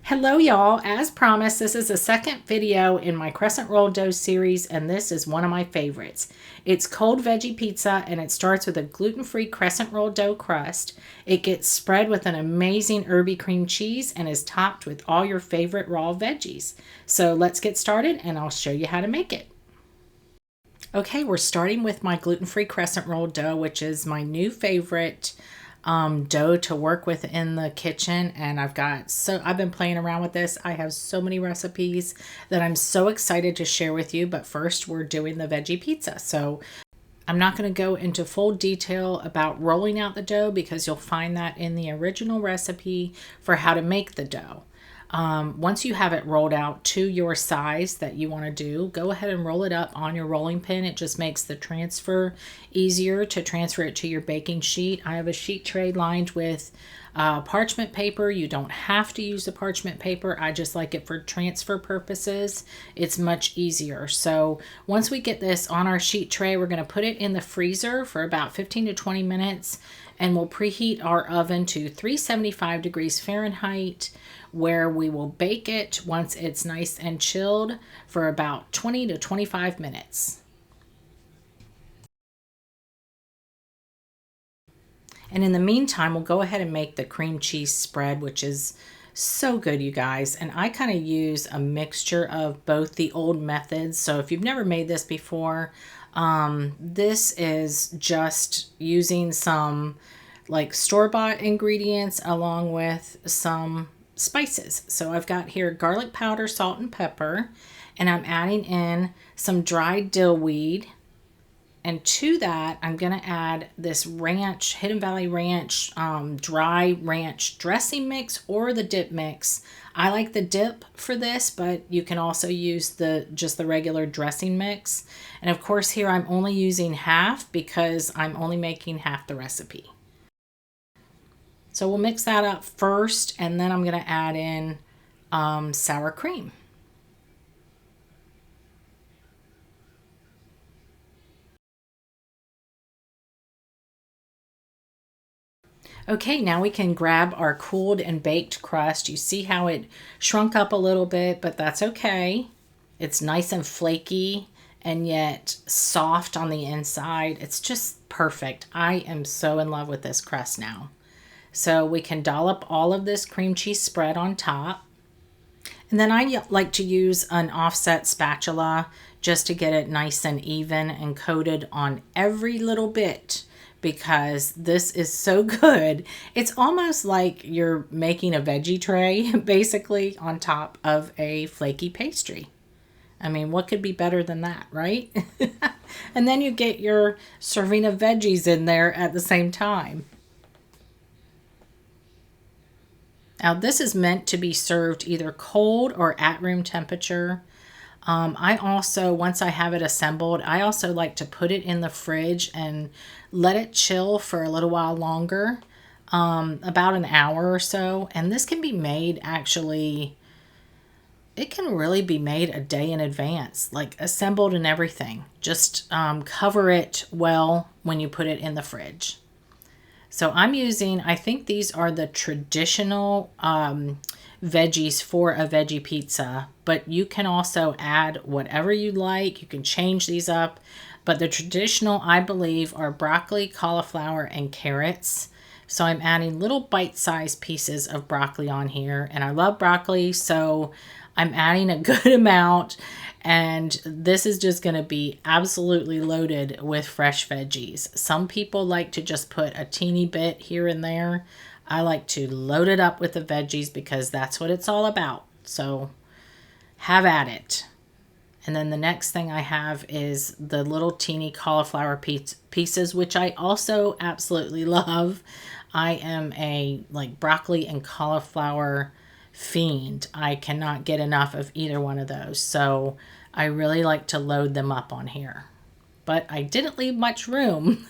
Hello y'all, as promised, this is the second video in my crescent roll dough series, and this is one of my favorites. It's cold veggie pizza, and it starts with a gluten-free crescent roll dough crust. It gets spread with an amazing herby cream cheese and is topped with all your favorite raw veggies. So let's get started and I'll show you how to make it. Okay, we're starting with my gluten-free crescent roll dough, which is my new favorite dough to work with in the kitchen, and I've been playing around with this. I have so many recipes that I'm so excited to share with you, but first we're doing the veggie pizza. So I'm not going to go into full detail about rolling out the dough because you'll find that in the original recipe for how to make the dough. Once you have it rolled out to your size that you want to do, go ahead and roll it up on your rolling pin. It just makes the transfer easier to transfer it to your baking sheet. I have a sheet tray lined with parchment paper. You don't have to use the parchment paper. I just like it for transfer purposes. It's much easier. So once we get this on our sheet tray, we're going to put it in the freezer for about 15 to 20 minutes, and we'll preheat our oven to 375 degrees Fahrenheit, where we will bake it once it's nice and chilled for about 20 to 25 minutes. And in the meantime, we'll go ahead and make the cream cheese spread, which is so good, you guys. And I kind of use a mixture of both the old methods. So if you've never made this before, this is just using some like store-bought ingredients along with some spices. So I've got here garlic powder, salt, and pepper, and I'm adding in some dried dill weed. And to that, I'm going to add this ranch, Hidden Valley Ranch, dry ranch dressing mix or the dip mix. I like the dip for this, but you can also use just the regular dressing mix. And of course here I'm only using half because I'm only making half the recipe. So we'll mix that up first, and then I'm going to add in sour cream. Okay, now we can grab our cooled and baked crust. You see how it shrunk up a little bit, but that's okay. It's nice and flaky and yet soft on the inside. It's just perfect. I am so in love with this crust now. So we can dollop all of this cream cheese spread on top. And then I like to use an offset spatula just to get it nice and even and coated on every little bit, because this is so good. It's almost like you're making a veggie tray basically on top of a flaky pastry. I mean, what could be better than that, right? And then you get your serving of veggies in there at the same time. Now this is meant to be served either cold or at room temperature. I also, once I have it assembled, I also like to put it in the fridge and let it chill for a little while longer, about an hour or so. And this can be made actually, it can really be made a day in advance, like assembled and everything. Just cover it well when you put it in the fridge. So I'm using, I think these are the traditional veggies for a veggie pizza, but you can also add whatever you like. You can change these up, but the traditional, I believe, are broccoli, cauliflower, and carrots. So I'm adding little bite-sized pieces of broccoli on here, and I love broccoli, so I'm adding a good amount. And this is just going to be absolutely loaded with fresh veggies. Some people like to just put a teeny bit here and there. I like to load it up with the veggies because that's what it's all about. So have at it. And then the next thing I have is the little teeny cauliflower pieces, which I also absolutely love. I am a broccoli and cauliflower fiend. I cannot get enough of either one of those. So I really like to load them up on here. But I didn't leave much room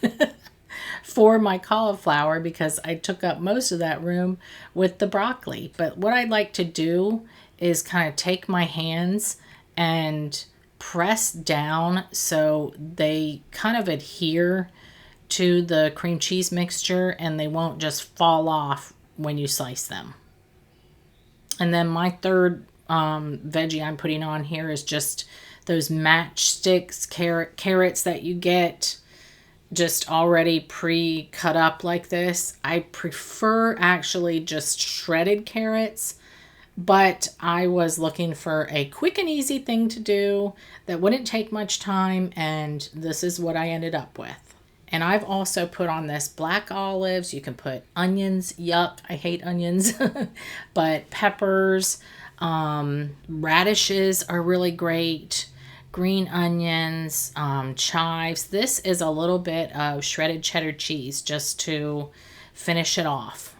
for my cauliflower because I took up most of that room with the broccoli. But what I like to do is kind of take my hands and press down so they kind of adhere to the cream cheese mixture and they won't just fall off when you slice them. And then my third veggie I'm putting on here is just those matchsticks carrots that you get just already pre-cut up like this. I prefer actually just shredded carrots, but I was looking for a quick and easy thing to do that wouldn't take much time, and this is what I ended up with. And I've also put on this black olives. You can put onions. Yup, I hate onions. But peppers, radishes are really great. Green onions, chives. This is a little bit of shredded cheddar cheese just to finish it off.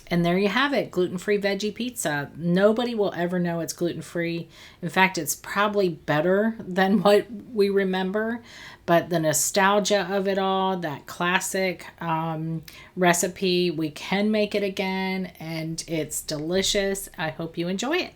And there you have it, gluten-free veggie pizza. Nobody will ever know it's gluten-free. In fact, it's probably better than what we remember. But the nostalgia of it all, that classic recipe, we can make it again, and it's delicious. I hope you enjoy it.